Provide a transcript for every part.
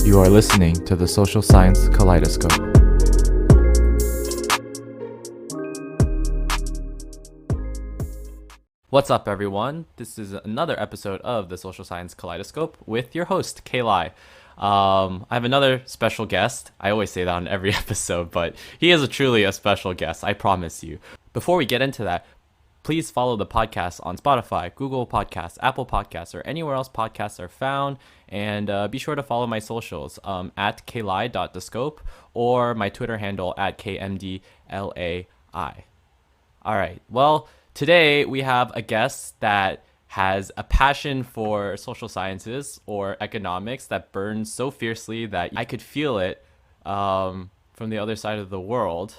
You are listening to the Social Science Kaleidoscope. What's up, everyone? This is another episode of the Social Science Kaleidoscope with your host, KLAI. I have another special guest. I always say that on every episode, but he is truly a special guest, I promise you. Before we get into that, please follow the podcast on Spotify, Google Podcasts, Apple Podcasts, or anywhere else podcasts are found. And be sure to follow my socials at KLAI-descope or my Twitter handle at KMDLAI. All right, well, today we have a guest that has a passion for social sciences or economics that burns so fiercely that I could feel it from the other side of the world.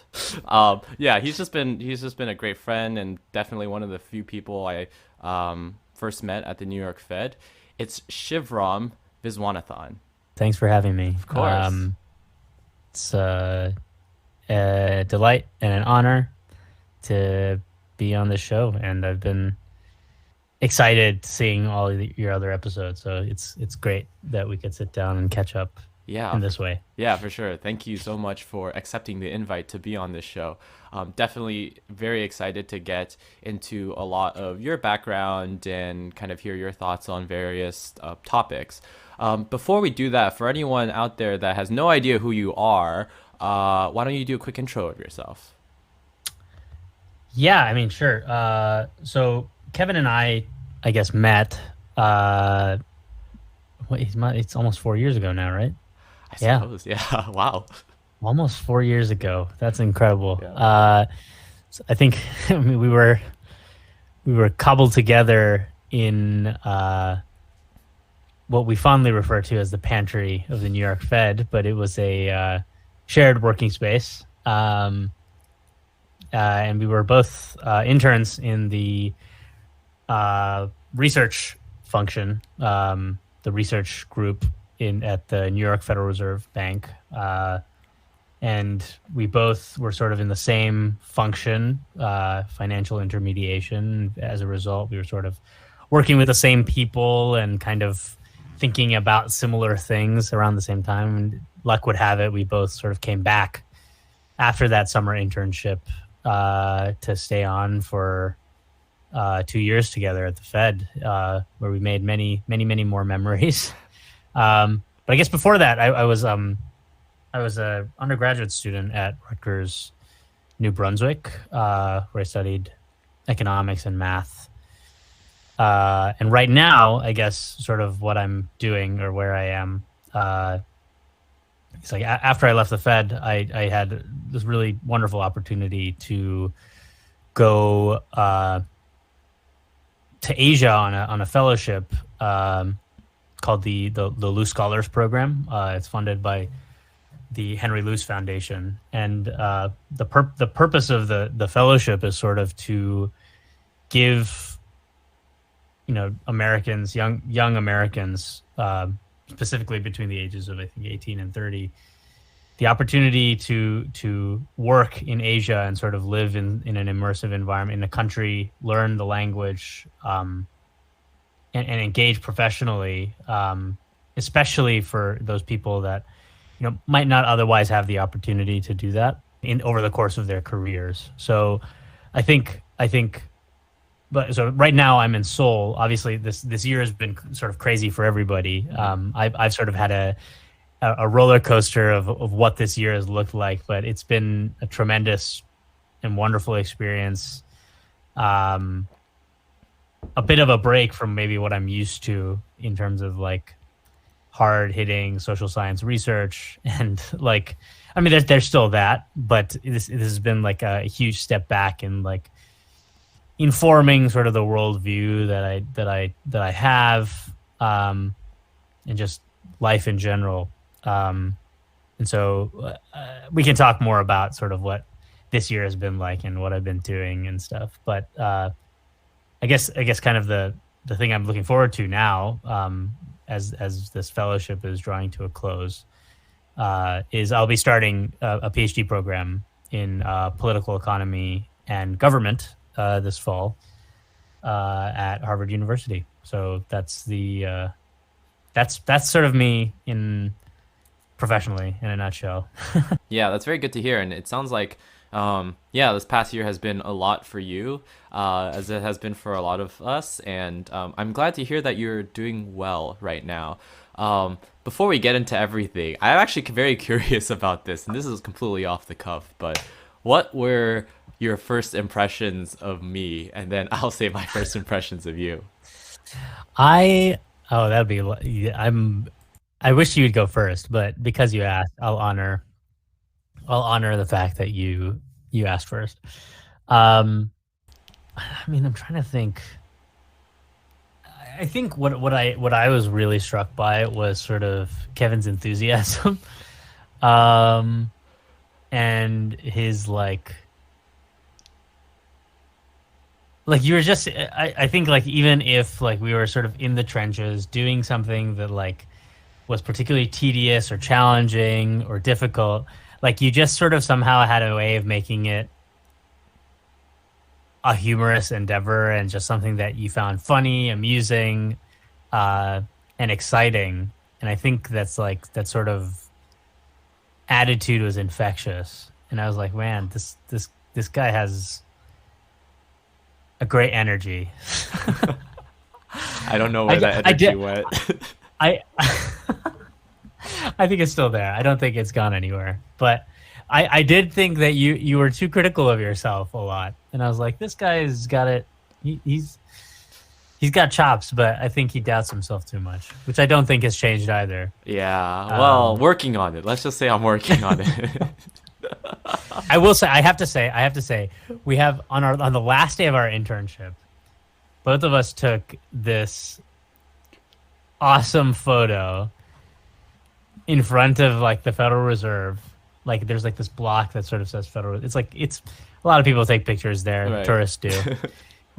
Yeah, he's just been a great friend and definitely one of the few people I first met at the New York Fed. It's Shivram Viswanathan. Thanks for having me. Of course. It's a delight and an honor to be on this show, and I've been excited seeing all of your other episodes. So it's great that we could sit down and catch up. In this way. Yeah, for sure. Thank you so much for accepting the invite to be on this show. Definitely very excited to get into a lot of your background and kind of hear your thoughts on various topics. Before we do that, for anyone out there that has no idea who you are, why don't you do a quick intro of yourself? Yeah, I mean, sure. So Kevin and I guess, met, it's almost 4 years ago now, right? I suppose, yeah. Wow. Almost 4 years ago. That's incredible. Yeah. So I think we were cobbled together in what we fondly refer to as the pantry of the New York Fed, but it was a shared working space. And we were both interns in the research function, the research group at the New York Federal Reserve Bank. And we both were sort of in the same function, financial intermediation. As a result, we were sort of working with the same people and kind of thinking about similar things around the same time. And luck would have it, we both sort of came back after that summer internship to stay on for 2 years together at the Fed, where we made many more memories. But I guess before that, I was an undergraduate student at Rutgers, New Brunswick, where I studied economics and math. And right now, I guess sort of what I'm doing or where I am, it's like after I left the Fed, I had this really wonderful opportunity to go to Asia on a fellowship called the Luce Scholars Program. It's funded by the Henry Luce Foundation, and the purpose of the fellowship is sort of to give Americans, young Americans, specifically between the ages of I think 18 and 30, the opportunity to work in Asia and sort of live in an immersive environment in a country, learn the language, and engage professionally, especially for those people that might not otherwise have the opportunity to do that over the course of their careers. So I think. But so right now I'm in Seoul. Obviously, this year has been sort of crazy for everybody. I've sort of had a roller coaster of what this year has looked like, but it's been a tremendous and wonderful experience. A bit of a break from maybe what I'm used to in terms of like hard hitting social science research, and like, I mean, there's still that, but this has been like a huge step back in like informing sort of the worldview that I have, and just life in general. And so we can talk more about sort of what this year has been like and what I've been doing and stuff. But I guess kind of the thing I'm looking forward to now, as this fellowship is drawing to a close, is I'll be starting a PhD program in political economy and government this fall at Harvard University. So that's sort of me in professionally in a nutshell. Yeah, that's very good to hear. And it sounds like, yeah, this past year has been a lot for you, as it has been for a lot of us. And I'm glad to hear that you're doing well right now. Before we get into everything, I'm actually very curious about this, and this is completely off the cuff, but what were your first impressions of me? And then I'll say my first impressions of you. I oh that'd be yeah, I wish you'd go first, but because you asked, I'll honor the fact that you asked first. Um, I mean, I'm trying to think. I think what I was really struck by was sort of Kevin's enthusiasm, um, and his like you were just I think like even if like we were sort of in the trenches doing something that like was particularly tedious or challenging or difficult, like you just sort of somehow had a way of making it a humorous endeavor and just something that you found funny, amusing, uh, and exciting. And I think that's like that sort of attitude was infectious. And I was like, man, this guy has a great energy. I don't know I, where that I energy did went. I I think it's still there. I don't think it's gone anywhere. But I did think that you were too critical of yourself a lot, and I was like, this guy's got it. He's got chops, but I think he doubts himself too much, which I don't think has changed either. Yeah, well, Um, working on it. Let's just say I'm working on it. I will say, I have to say, we have on the last day of our internship, both of us took this awesome photo in front of like the Federal Reserve. Like there's like this block that sort of says Federal. It's like it's a lot of people take pictures there. Right. Tourists do. I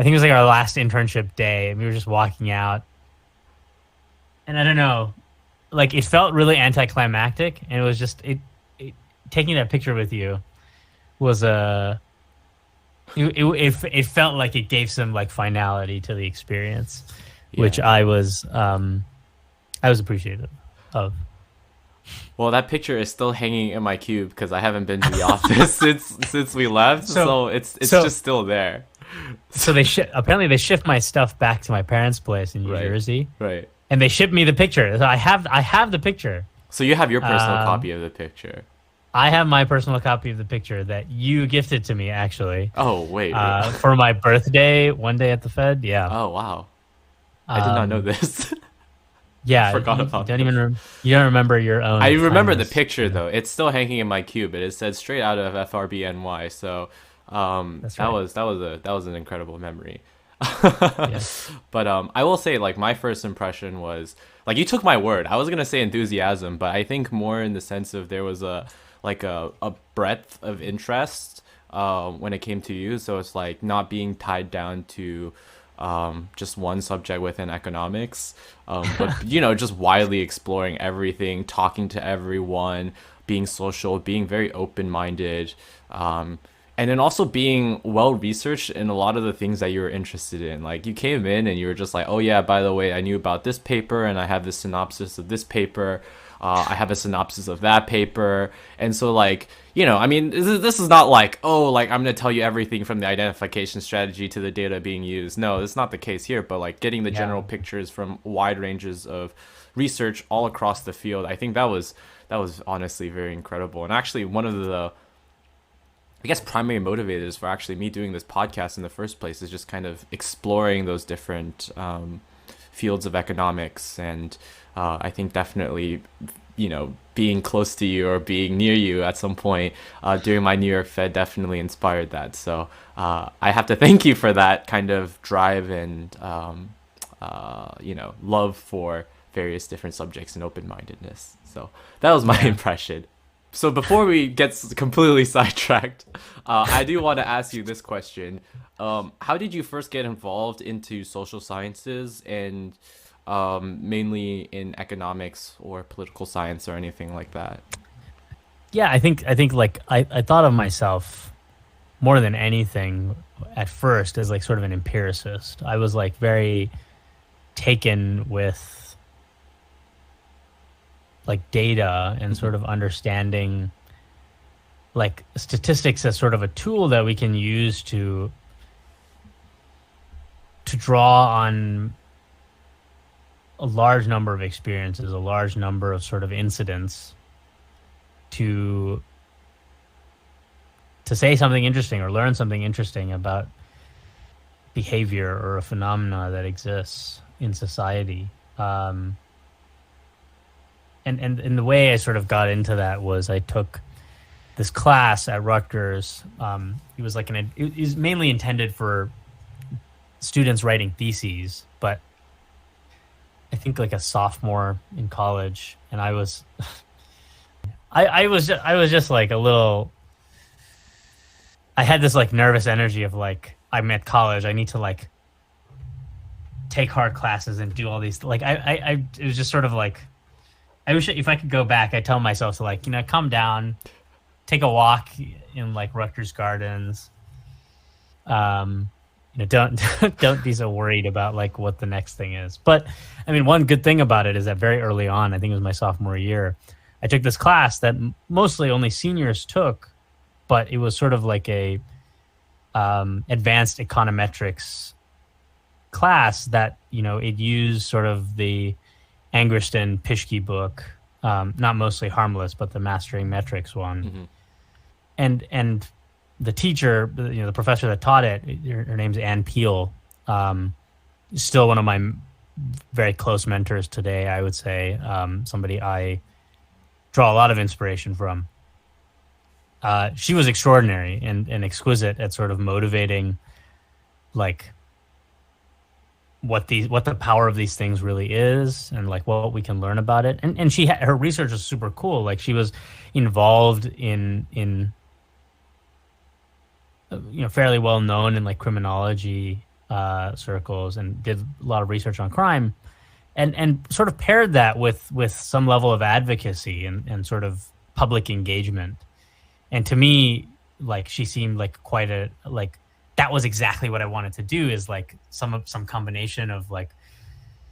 think it was like our last internship day, and we were just walking out. And I don't know, like it felt really anticlimactic, and it was just it taking that picture with you was it felt like it gave some like finality to the experience, which Yeah. I was appreciative of. Well, that picture is still hanging in my cube because I haven't been to the office since we left, So so it's so just still there. so apparently they shipped my stuff back to my parents' place in New Right. Jersey, Right. and they shipped me the picture. So I have the picture. So you have your personal Um, copy of the picture. I have my personal copy of the picture that you gifted to me actually, Oh, wait. for my birthday one day at the Fed. Yeah. Oh, wow. I did not know Um, this. yeah. Forgot You about don't this. even you don't remember your own. I remember the kindness. picture Yeah, though. It's still hanging in my cube, but it said straight out of FRBNY. So, that's that right. was an incredible memory. Yeah. But I will say like my first impression was like you took my word. I was gonna say enthusiasm, but I think more in the sense of there was a breadth of interest when it came to you. So it's like not being tied down to just one subject within economics, but just widely exploring everything, talking to everyone, being social, being very open-minded, and then also being well researched in a lot of the things that you were interested in. Like you came in and you were just like, oh yeah, by the way, I knew about this paper and I have this synopsis of this paper. I have a synopsis of that paper. And so like, I mean, this is not like, oh, like I'm going to tell you everything from the identification strategy to the data being used. No, that's not the case here, but like getting the Yeah. general pictures from wide ranges of research all across the field. I think that was honestly very incredible. And actually one of the I guess primary motivators for actually me doing this podcast in the first place is just kind of exploring those different fields of economics, and I think definitely, being close to you or being near you at some point during my New York Fed definitely inspired that. So I have to thank you for that kind of drive and love for various different subjects and open-mindedness. So that was my Yeah. impression. So before we get completely sidetracked, I do want to ask you this question. How did you first get involved into social sciences and mainly in economics or political science or anything like that? Yeah, I think like I thought of myself more than anything at first as like sort of an empiricist. I was like very taken with like data and Mm-hmm. sort of understanding like statistics as sort of a tool that we can use to draw on a large number of experiences, a large number of sort of incidents to say something interesting or learn something interesting about behavior or a phenomena that exists in society. Um, and the way I sort of got into that was I took this class at Rutgers. It was like it was mainly intended for students writing theses, but I think like a sophomore in college, and I was, I was just like a little. I had this like nervous energy of like I'm at college. I need to like take hard classes and do all these. Like it was just sort of like I wish if I could go back, I'd tell myself to like calm down, take a walk in like Rutgers Gardens. Don't don't be so worried about like what the next thing is. But I mean, one good thing about it is that very early on, I think it was my sophomore year, I took this class that mostly only seniors took, but it was sort of like a advanced econometrics class that it used sort of the Angerston Pischke book, not Mostly Harmless, but the Mastering Metrics one, Mm-hmm. and the teacher, the professor that taught it, her name's Ann Peel, still one of my very close mentors today. I would say somebody I draw a lot of inspiration from. She was extraordinary and exquisite at sort of motivating, like what the power of these things really is, and like what we can learn about it. And her research was super cool. Like she was involved in fairly well known in like criminology circles, and did a lot of research on crime, and sort of paired that with some level of advocacy and sort of public engagement. And to me, like she seemed like quite a like that was exactly what I wanted to do, is like some combination of like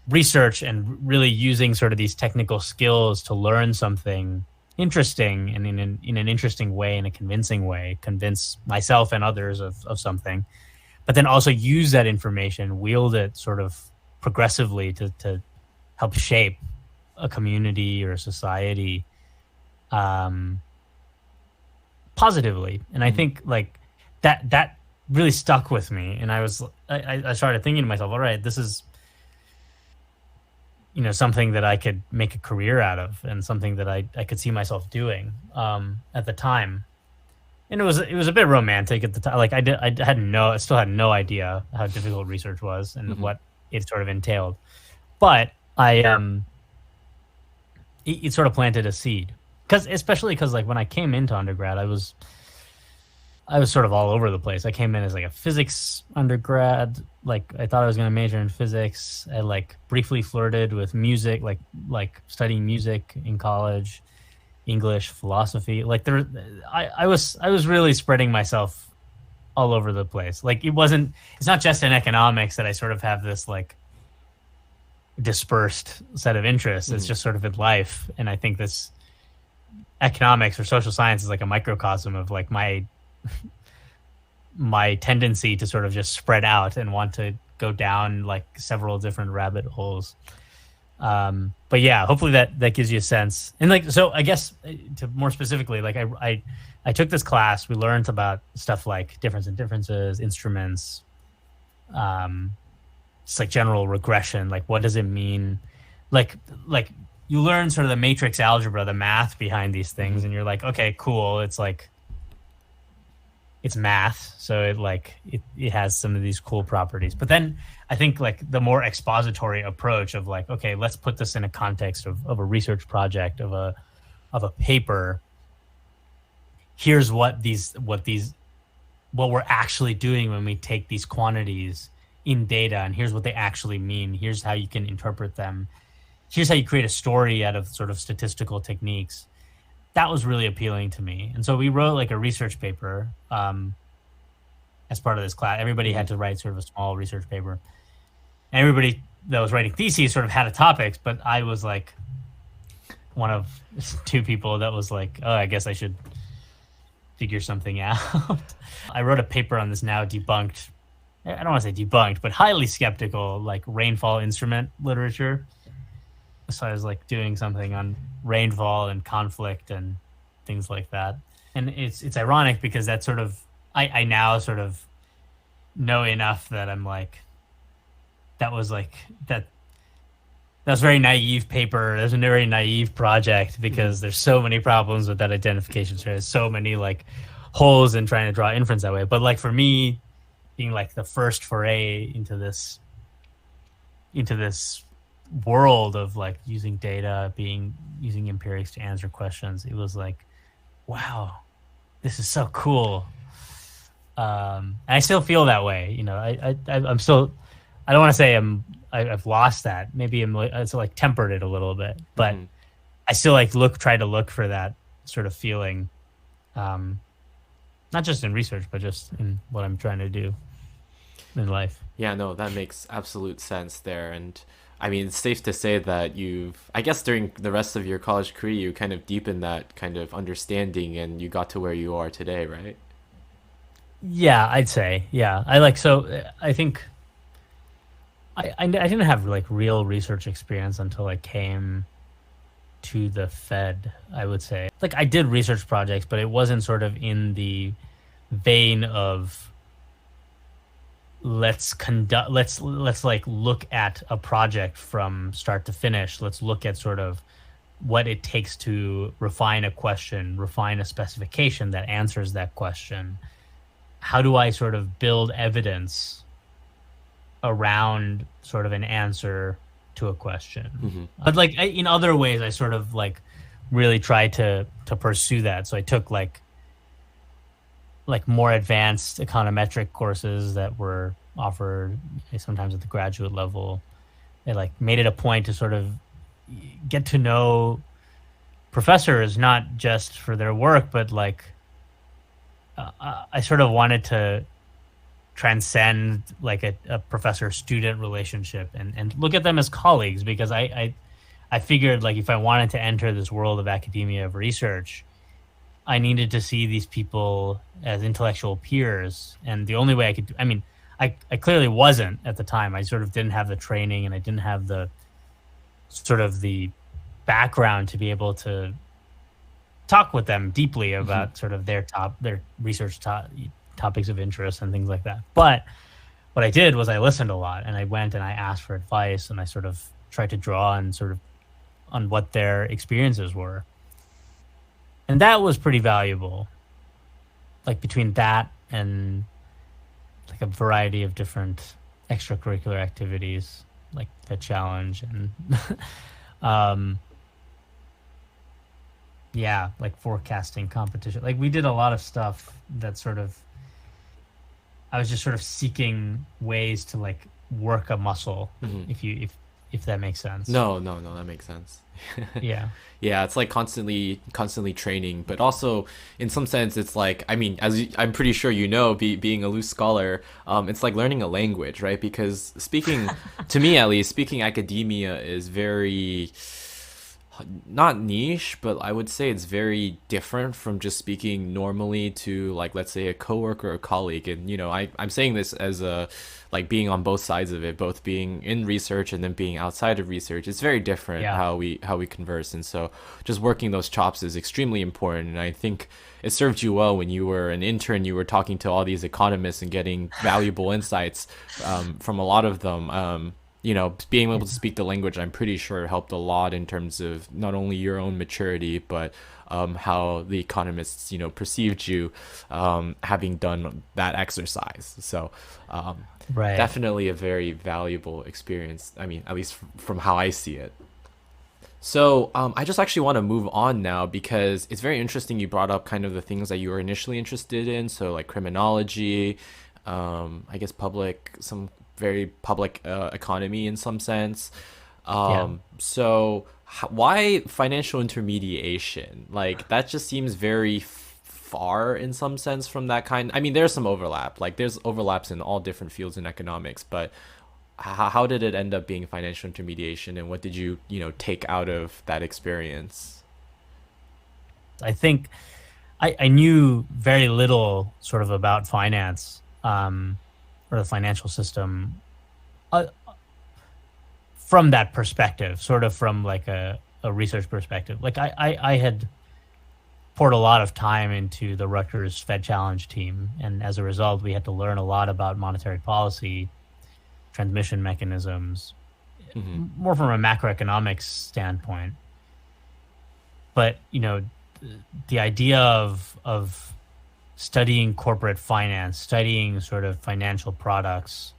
research and really using sort of these technical skills to learn something interesting, and in an interesting way, in a convincing way, convince myself and others of something, but then also use that information, wield it sort of progressively to help shape a community or a society positively. And I think like that really stuck with me, and I started thinking to myself, all right, this is something that I could make a career out of, and something that I could see myself doing at the time. And it was a bit romantic at the time. Like I still had no idea how difficult research was and Mm-hmm. what it sort of entailed. But it sort of planted a seed, especially because like when I came into undergrad, I was sort of all over the place. I came in as like a physics undergrad. Like I thought I was going to major in physics. I like briefly flirted with music, like studying music in college, English, philosophy. Like I was really spreading myself all over the place. Like it's not just in economics that I sort of have this like dispersed set of interests. It's Mm-hmm. just sort of in life. And I think this economics or social science is like a microcosm of like my tendency to sort of just spread out and want to go down like several different rabbit holes. But yeah, hopefully that gives you a sense. And like, so I guess to more specifically, like I took this class, we learned about stuff like difference in differences, instruments, it's like general regression. Like, what does it mean? Like you learn sort of the matrix algebra, the math behind these things, Mm-hmm. and you're like, okay, cool. It's like, it's math, so it has some of these cool properties. But then I think like the more expository approach of like, okay, let's put this in a context of a research project, of a paper. Here's what we're actually doing when we take these quantities in data, and here's what they actually mean. Here's how you can interpret them. Here's how you create a story out of sort of statistical techniques. That was really appealing to me. And so we wrote like a research paper as part of this class. Everybody Mm-hmm. had to write sort of a small research paper. And everybody that was writing theses sort of had a topic, but I was like one of two people that was like, oh, I guess I should figure something out. I wrote a paper on this now debunked. I don't want to say debunked, but highly skeptical, like rainfall instrument literature. So I was like doing something on rainfall and conflict and things like that. And it's ironic because that sort of I now sort of know enough that I'm like that was like that was a very naive paper. There's a very naive project because there's so many problems with that identification. So there's so many like holes in trying to draw inference that way. But like for me, being like the first foray into this world of like using data, using empirics to answer questions, it was like, wow, this is so cool. And I still feel that way. I'm still. I don't want to say I've lost that. Maybe it's like tempered it a little bit, but I still like try to look for that sort of feeling, not just in research, but just in what I'm trying to do in life. Yeah, no, that makes absolute sense there. And I mean, it's safe to say that I guess during the rest of your college career, you kind of deepened that kind of understanding and you got to where you are today, right? Yeah, I'd say. Yeah, I like so. I think I didn't have like real research experience until I came to the Fed. I would say like I did research projects, but it wasn't sort of in the vein of let's like look at a project from start to finish. Let's look at sort of what it takes to refine a question, refine a specification that answers that question. How do I sort of build evidence around sort of an answer to a question? But like in other ways, I sort of like really tried to pursue that. So I took like more advanced econometric courses that were offered sometimes at the graduate level. It like made it a point to sort of get to know professors, not just for their work, but like I sort of wanted to transcend like a professor student relationship and look at them as colleagues, because I figured like if I wanted to enter this world of academia, of research, I needed to see these people as intellectual peers. And the only way I could, I mean, I clearly wasn't at the time. I sort of didn't have the training and I didn't have the sort of the background to be able to talk with them deeply about sort of their research topics of interest and things like that. But what I did was I listened a lot and I went and I asked for advice and I sort of tried to draw on sort of on what their experiences were. And that was pretty valuable. Like between that and like a variety of different extracurricular activities, like the challenge and yeah, like forecasting competition. Like we did a lot of stuff that sort of I was just sort of seeking ways to like work a muscle, if that makes sense. No, that makes sense. Yeah. Yeah, it's like constantly training, but also in some sense, it's like, I mean, I'm pretty sure being a loose scholar, it's like learning a language, right? Because to me at least, speaking academia is very not niche, but I would say it's very different from just speaking normally to like, let's say a coworker or a colleague. And, I'm saying this as like being on both sides of it, both being in research and then being outside of research. It's very different how we converse. And so just working those chops is extremely important. And I think it served you well when you were an intern, you were talking to all these economists and getting valuable insights from a lot of them. Being able to speak the language, I'm pretty sure helped a lot in terms of not only your own maturity, but how the economists, perceived you having done that exercise. So Right. definitely a very valuable experience. I mean, at least from how I see it. So I just actually want to move on now because it's very interesting you brought up kind of the things that you were initially interested in. So like criminology, I guess some very public economy in some sense. So why financial intermediation? Like that just seems very far in some sense from that kind. I mean, there's some overlap. Like there's overlaps in all different fields in economics, but how did it end up being financial intermediation, and what did you take out of that experience? I think I knew very little sort of about finance, or the financial system, uh, from that perspective, sort of from like a research perspective. Like I had poured a lot of time into the Rutgers Fed Challenge team, and as a result, we had to learn a lot about monetary policy, transmission mechanisms, Hmm. more from a macroeconomics standpoint. But the idea of studying corporate finance, studying sort of financial products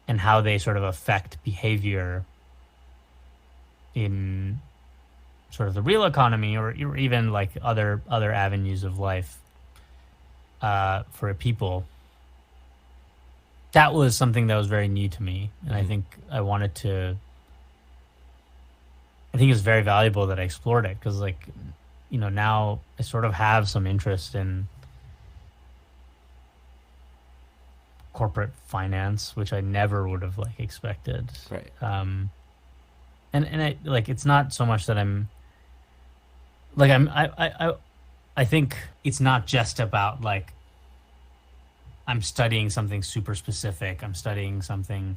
and how they sort of affect behavior in sort of the real economy, or even like other avenues of life, for people, that was something that was very new to me, and I Hmm. think I think it's very valuable that I explored it, because like now I sort of have some interest in corporate finance, which I never would have like expected. Right. And I like, it's not so much that I'm like I think it's not just about like I'm studying something super specific. I'm studying something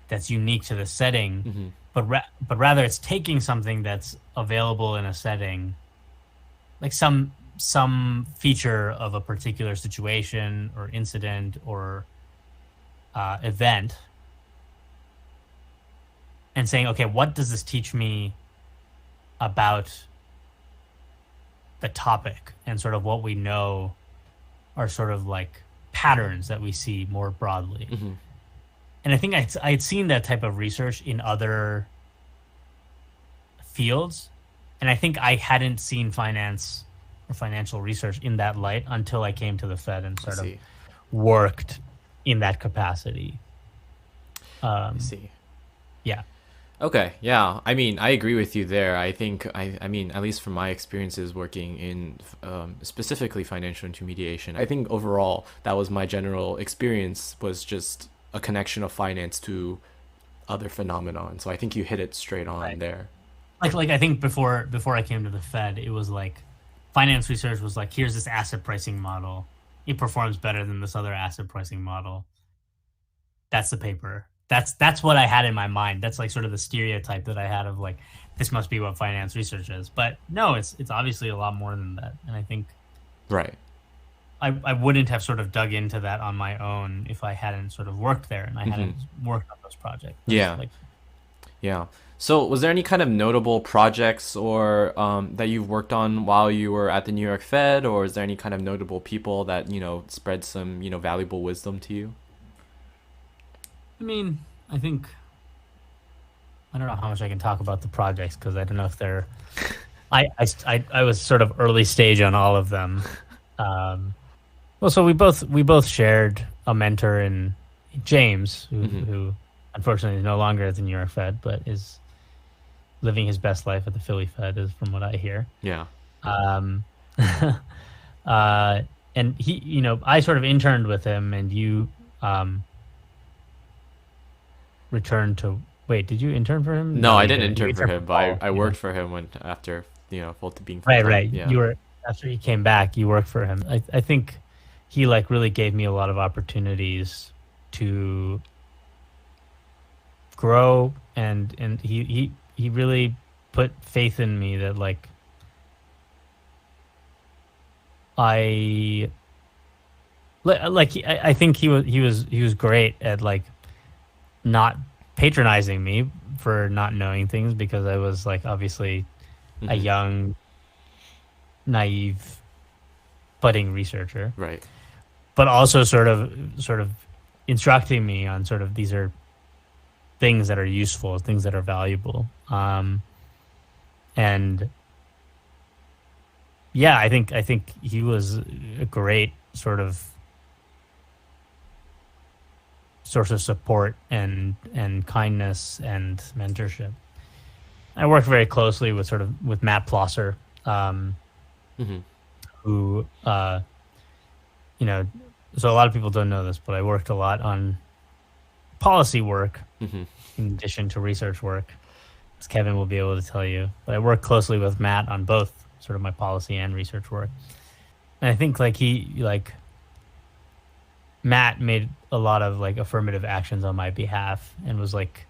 that's unique to the setting, Hmm. but rather it's taking something that's available in a setting, like some feature of a particular situation or incident or event, and saying, okay, what does this teach me about the topic, and sort of what we know are sort of like patterns that we see more broadly. Hmm. And I think I'd seen that type of research in other fields, and I think I hadn't seen finance or financial research in that light until I came to the Fed and I sort of see. worked in that capacity. I Um, see. yeah. Okay, yeah. I mean, I agree with you there. I think I mean, at least from my experiences working in specifically financial intermediation, I think overall that was my general experience, was just a connection of finance to other phenomenon. So I think you hit it straight on Right. there. Like I think before I came to the Fed, it was like finance research was like, here's this asset pricing model. It performs better than this other asset pricing model. That's the paper. That's what I had in my mind. That's like sort of the stereotype that I had of like, this must be what finance research is. But no, it's obviously a lot more than that. And I think Right. I wouldn't have sort of dug into that on my own if I hadn't sort of worked there and I Hmm. hadn't worked on those projects. Those Yeah. like, Yeah. So, was there any kind of notable projects or that you've worked on while you were at the New York Fed, or is there any kind of notable people that spread some valuable wisdom to you? I mean, I think I don't know how much I can talk about the projects, because I don't know if they're. I was sort of early stage on all of them. Um, well, so we both shared a mentor in James, Hmm. who unfortunately is no longer at the New York Fed, but is living his best life at the Philly Fed, is from what I hear. Yeah. Um, uh, and he, I sort of interned with him, and you um, returned to. Wait, did you intern for him? No, No, I you didn't didn't. You intern for interned for him, but Paul. I Yeah. worked for him when after being full Right, time. right. Yeah. You were after he came back. You worked for him. I think he like really gave me a lot of opportunities to grow, and he really put faith in me that like I I think he was great at like not patronizing me for not knowing things, because I was like obviously a Hmm. young, naive, budding researcher, Right. but also sort of instructing me on sort of, these are things that are useful, things that are valuable. And yeah, I think he was a great sort of source of support and kindness and mentorship. I worked very closely with Matt Plosser, um, Hmm. who you know. So a lot of people don't know this, but I worked a lot on policy work Hmm. in addition to research work, as Kevin will be able to tell you. But I work closely with Matt on both sort of my policy and research work. And I think like Matt made a lot of like affirmative actions on my behalf and was like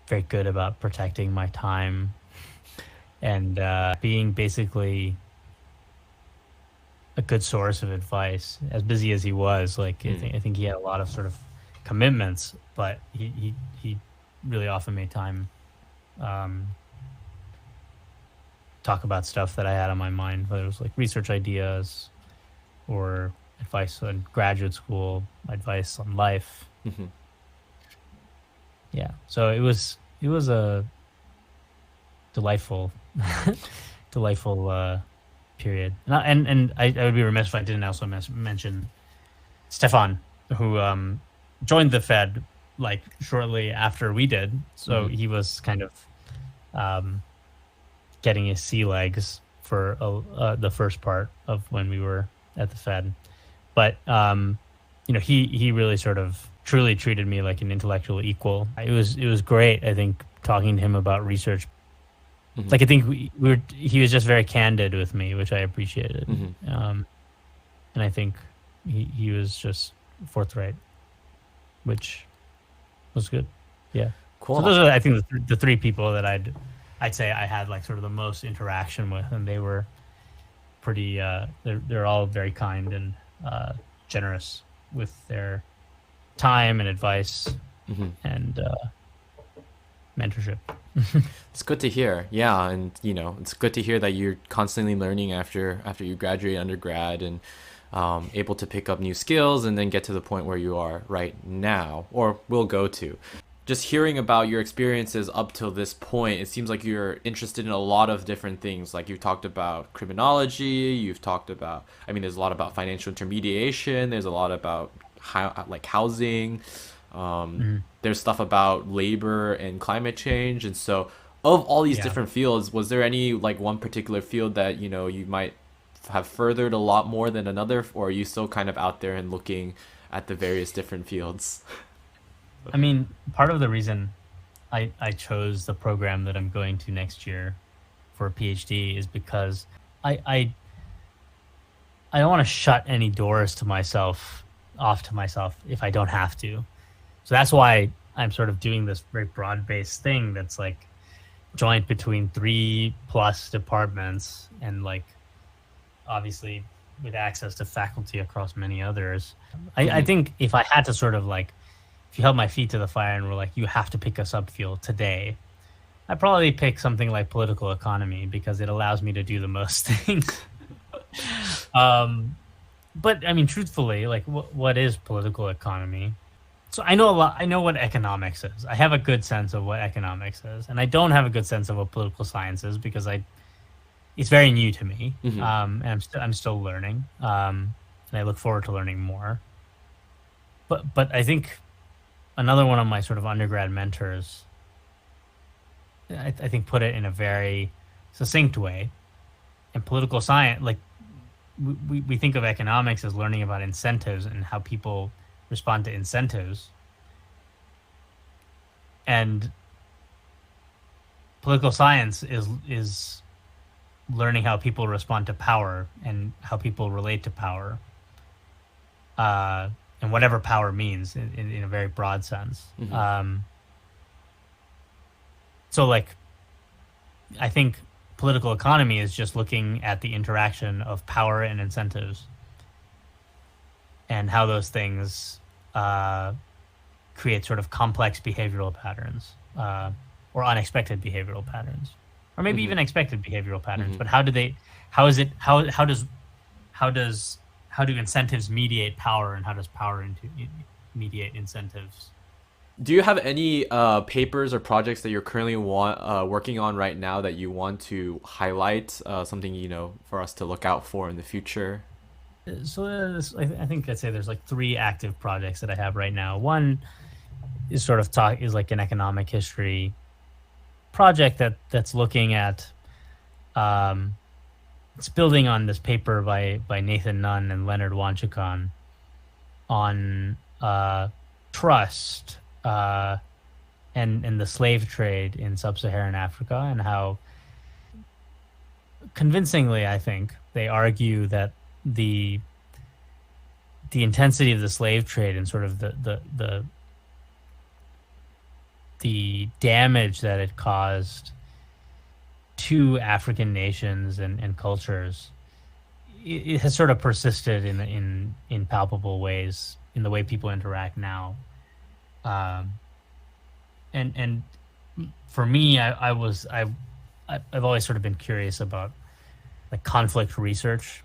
very good about protecting my time and being basically a good source of advice. As busy as he was, like I think he had a lot of sort of commitments, but he really often made time um, talk about stuff that I had on my mind, whether it was like research ideas or advice on graduate school, advice on life. Hmm. Yeah, so it was a delightful delightful period. And I would be remiss if I didn't also mention Stefan, who joined the Fed like shortly after we did. So Hmm. he was kind of um, getting his sea legs for the first part of when we were at the Fed. But he really sort of truly treated me like an intellectual equal. It was great. I think talking to him about research. Hmm. Like I think he was just very candid with me, which I appreciated. Hmm. Um, and I think he was just forthright, which was good. Yeah. So Cool. those are, I think, the three people that I'd say I had like sort of the most interaction with, and they were pretty. They're all very kind and generous with their time and advice Hmm. and mentorship. It's good to hear. Yeah, and it's good to hear that you're constantly learning after you graduate undergrad and able to pick up new skills and then get to the point where you are right now or will go to. Just hearing about your experiences up till this point, it seems like you're interested in a lot of different things. Like you've talked about criminology, you've talked about, I mean, there's a lot about financial intermediation, there's a lot about like housing, Mhm. there's stuff about labor and climate change. And so, of all these Yeah. different fields, was there any like one particular field that, you might have furthered a lot more than another, or are you still kind of out there and looking at the various different fields? I mean, part of the reason I chose the program that I'm going to next year for a PhD is because I I don't want to shut any doors to myself off to myself if I don't have to. So that's why I'm sort of doing this very broad based thing that's like joint between three plus departments and like obviously with access to faculty across many others. I Hmm. think if I had to sort of like if you held my feet to the fire and were like, you have to pick a subfield today, I'd probably pick something like political economy because it allows me to do the most things. um, but I mean, truthfully, like, what is political economy? So I know a lot. I know what economics is. I have a good sense of what economics is, and I don't have a good sense of what political science is because it's very new to me, Hmm. and I'm still learning, and I look forward to learning more. But I think another one of my sort of undergrad mentors, I think, put it in a very succinct way. In political science, like we think of economics as learning about incentives and how people respond to incentives, and political science is learning how people respond to power and how people relate to power, uh, and whatever power means in a very broad sense. Hmm. So, like, I think political economy is just looking at the interaction of power and incentives and how those things uh, create sort of complex behavioral patterns or unexpected behavioral patterns, or maybe Hmm. even expected behavioral patterns. Hmm. But how do they? How is it? How do incentives mediate power, and how does power mediate incentives? Do you have any papers or projects that you're currently working on right now that you want to highlight? Something for us to look out for in the future. So I think I'd say there's like three active projects that I have right now. One is sort of talk is like an economic history project that's looking at um, it's building on this paper by Nathan Nunn and Leonard Wanchikon on trust and the slave trade in sub-Saharan Africa, and how convincingly, I think, they argue that the intensity of the slave trade and sort of the damage that it caused to African nations and cultures, it has sort of persisted in palpable ways in the way people interact now. And for me, I've always sort of been curious about like conflict research,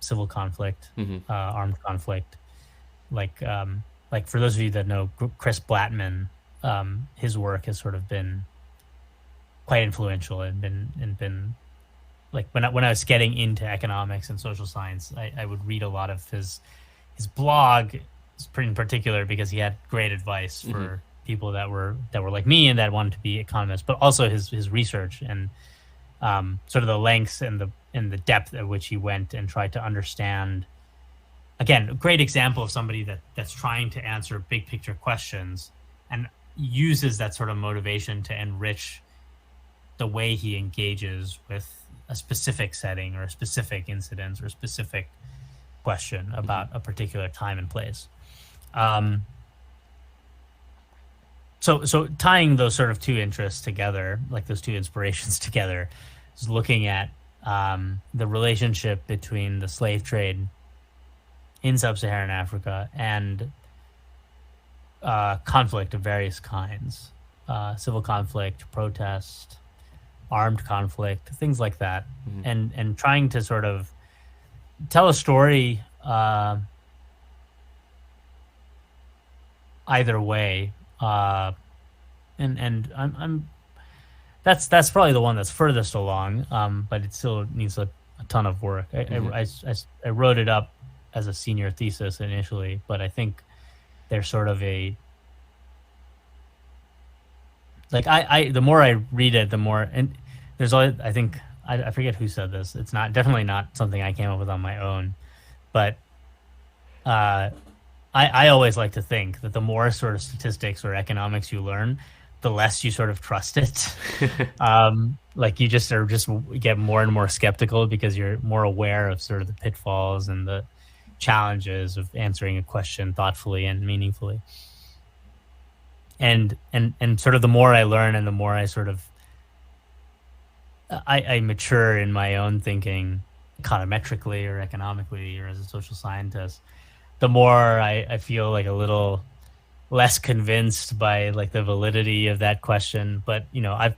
civil conflict, armed conflict. Like for those of you that know Chris Blattman, his work has sort of been quite influential and been like when I was getting into economics and social science, I would read a lot of his blog in particular because he had great advice for people that were like me and that wanted to be economists, but also his research and sort of the lengths and the depth at which he went and tried to understand. Again, a great example of somebody that's trying to answer big picture questions and uses that sort of motivation to enrich the way he engages with a specific setting or a specific incident or a specific question about a particular time and place. So tying those sort of two interests together, like those two inspirations together, is looking at the relationship between the slave trade in sub-Saharan Africa and conflict of various kinds, civil conflict, protest, armed conflict, things like that, and trying to sort of tell a story either way. And I'm that's probably the one that's furthest along, but it still needs a ton of work. I wrote it up as a senior thesis initially, but I think there's sort of a like I the more I read it, the more, and there's always, I think I forget who said this. It's definitely not something I came up with on my own, but I always like to think that the more sort of statistics or economics you learn, the less you sort of trust it. Like you just get more and more skeptical because you're more aware of sort of the pitfalls and the challenges of answering a question thoughtfully and meaningfully. And sort of the more I learn and the more I sort of I mature in my own thinking econometrically or economically or as a social scientist, the more I feel like a little less convinced by like the validity of that question. But you know,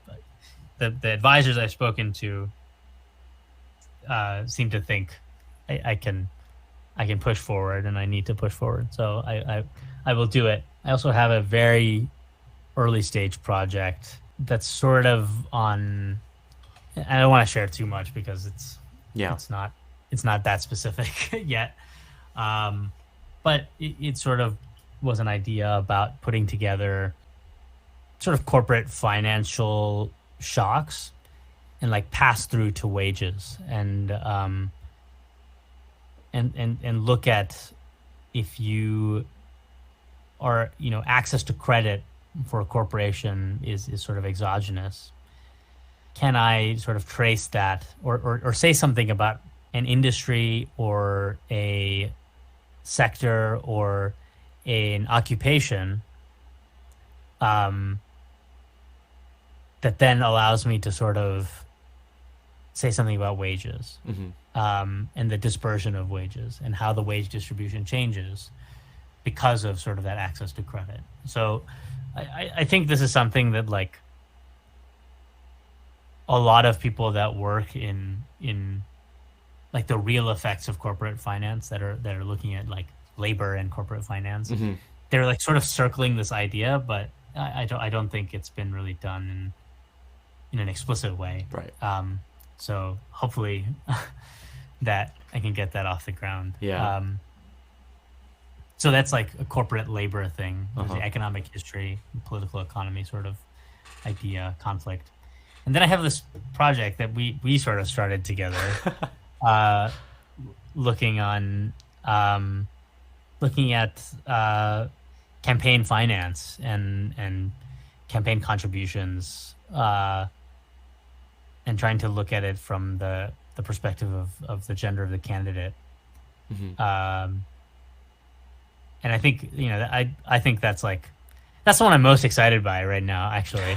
the advisors I've spoken to seem to think I can push forward, and I need to push forward. So I will do it. I also have a very early stage project that's sort of on. I don't want to share too much because it's not that specific yet. But it sort of was an idea about putting together sort of corporate financial shocks and like pass through to wages and look at if you are, you know, access to credit for a corporation is sort of exogenous. Can I sort of trace that or say something about an industry or a sector or an occupation that then allows me to sort of say something about wages and the dispersion of wages and how the wage distribution changes because of sort of that access to credit. So I think this is something that like a lot of people that work in like the real effects of corporate finance that are looking at like labor and corporate finance, they're like sort of circling this idea, but I don't think it's been really done in an explicit way. Right. So hopefully that I can get that off the ground. Yeah. So that's like a corporate labor thing. There's the economic history, political economy sort of idea, conflict. And then I have this project that we sort of started together, looking at campaign finance and campaign contributions, and trying to look at it from the perspective of the gender of the candidate. Hmm. Um, and I think I think that's the one I'm most excited by right now, actually.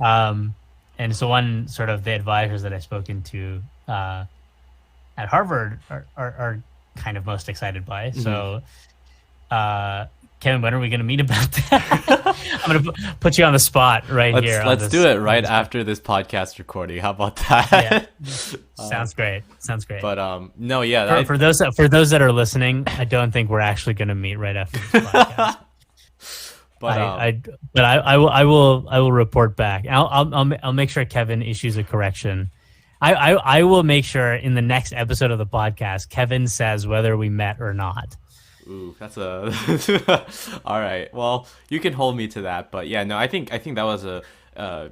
Um, and so one sort of the advisors that I've spoken to at Harvard are kind of most excited by. Hmm. So, uh, Kevin, when are we going to meet about that? I'm going to put you on the spot right here Let's do it on right this. after this podcast recording. How about Yeah, that? sounds great. Sounds great. But no, yeah, For those that are listening, I don't think we're actually going to meet right after this podcast. but I will report back. I'll make sure Kevin issues a correction. I will make sure in the next episode of the podcast, Kevin says whether we met or not. ooh, that's a all right. Well, you can hold me to that, but yeah, no, I think that was a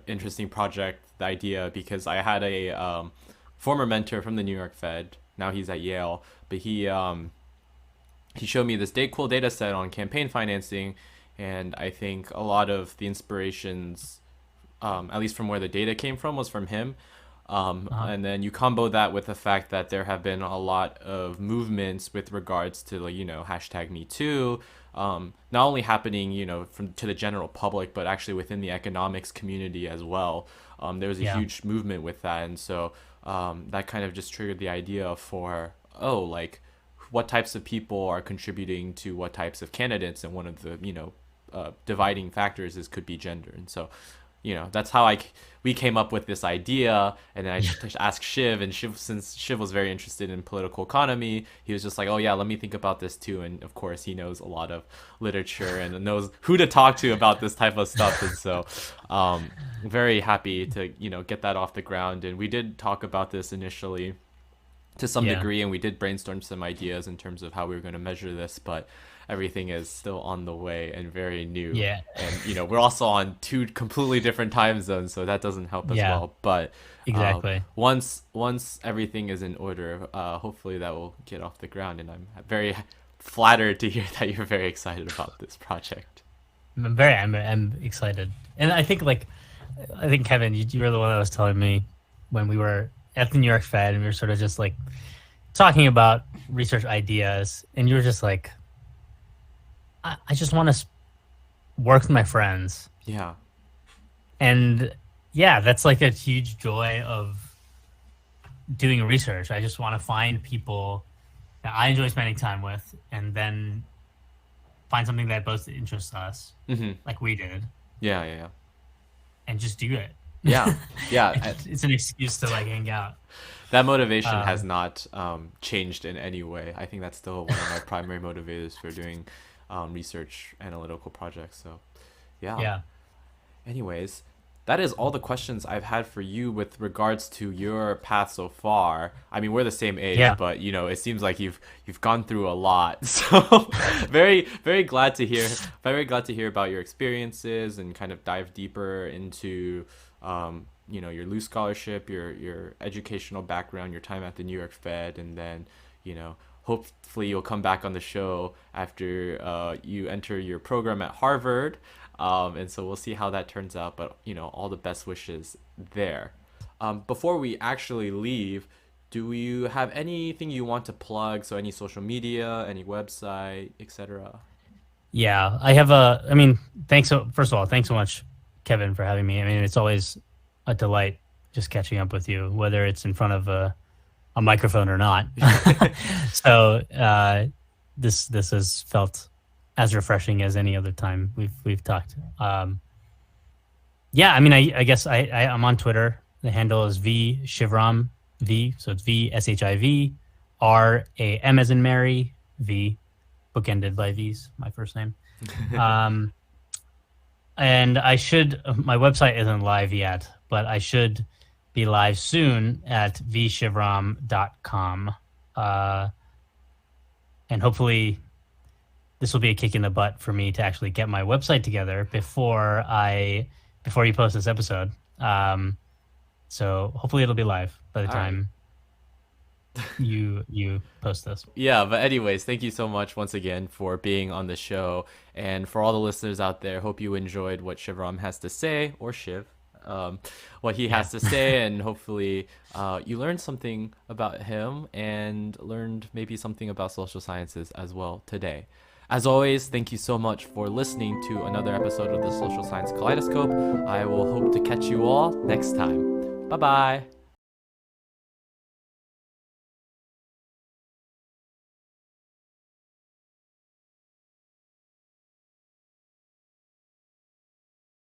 interesting project, the idea, because I had a former mentor from the New York Fed. Now he's at Yale, but he showed me this cool data set on campaign financing, and I think a lot of the inspirations, at least from where the data came from, was from him. Uh-huh. And then you combo that with the fact that there have been a lot of movements with regards to, like, hashtag Me Too, not only happening, from to the general public, but actually within the economics community as well. There was a Yeah. huge movement with that, and so that kind of just triggered the idea for, oh, like, what types of people are contributing to what types of candidates, and one of the dividing factors is could be gender. And so that's how we came up with this idea. And then I just asked Shiv, and since Shiv was very interested in political economy, he was just like, oh yeah, let me think about this too. And of course he knows a lot of literature and knows who to talk to about this type of stuff. And so very happy to get that off the ground. And we did talk about this initially to some Yeah. degree, and we did brainstorm some ideas in terms of how we were going to measure this, but everything is still on the way and very new. Yeah. And we're also on two completely different time zones, so that doesn't help as Yeah. well. But Exactly. once everything is in order, hopefully that will get off the ground. And I'm very flattered to hear that you're very excited about this project. I'm excited, and I think Kevin, you were the one that was telling me when we were at the New York Fed and we were sort of just like talking about research ideas, and you were just like, I just want to work with my friends, Yeah. and yeah, that's like a huge joy of doing research. I just want to find people that I enjoy spending time with, and then find something that both interests us, Hmm. like we did, Yeah, yeah, yeah. and just do it. Yeah, yeah. It's an excuse to like hang out. That motivation has Um, not changed in any way. I think that's still one of my primary motivators for doing research analytical projects. So, yeah. yeah, Anyways, that is all the questions I've had for you with regards to your path so far. I mean, we're the same age, yeah, but it seems like you've gone through a lot. So, very very glad to hear about your experiences and kind of dive deeper into your Loose Scholarship, your educational background, your time at the New York Fed, and then hopefully you'll come back on the show after you enter your program at Harvard. And so we'll see how that turns out. But all the best wishes there. Before we actually leave, do you have anything you want to plug? So any social media, any website, etc. yeah. I have a. I mean, thanks. First of all, thanks so much, Kevin, for having me. I mean, it's always a delight just catching up with you, whether it's in front of a microphone or not. So this has felt as refreshing as any other time we've talked. Yeah, I mean, I guess I'm on Twitter. The handle is V Shivram V, so it's VSHIV RAM as in Mary V, bookended by V's, my first name. Um, and my website isn't live yet, but I should be live soon at vshivram.com. And hopefully this will be a kick in the butt for me to actually get my website together before you post this episode. So hopefully it'll be live by the All right. time you post this. Yeah, but anyways, thank you so much once again for being on the show. And for all the listeners out there, hope you enjoyed what Shivram has to say, or Shiv, what he Yeah. has to say. And hopefully you learned something about him and learned maybe something about social sciences as well today. As always, thank you so much for listening to another episode of the Social Science Kaleidoscope. I will hope to catch you all next time. Bye bye.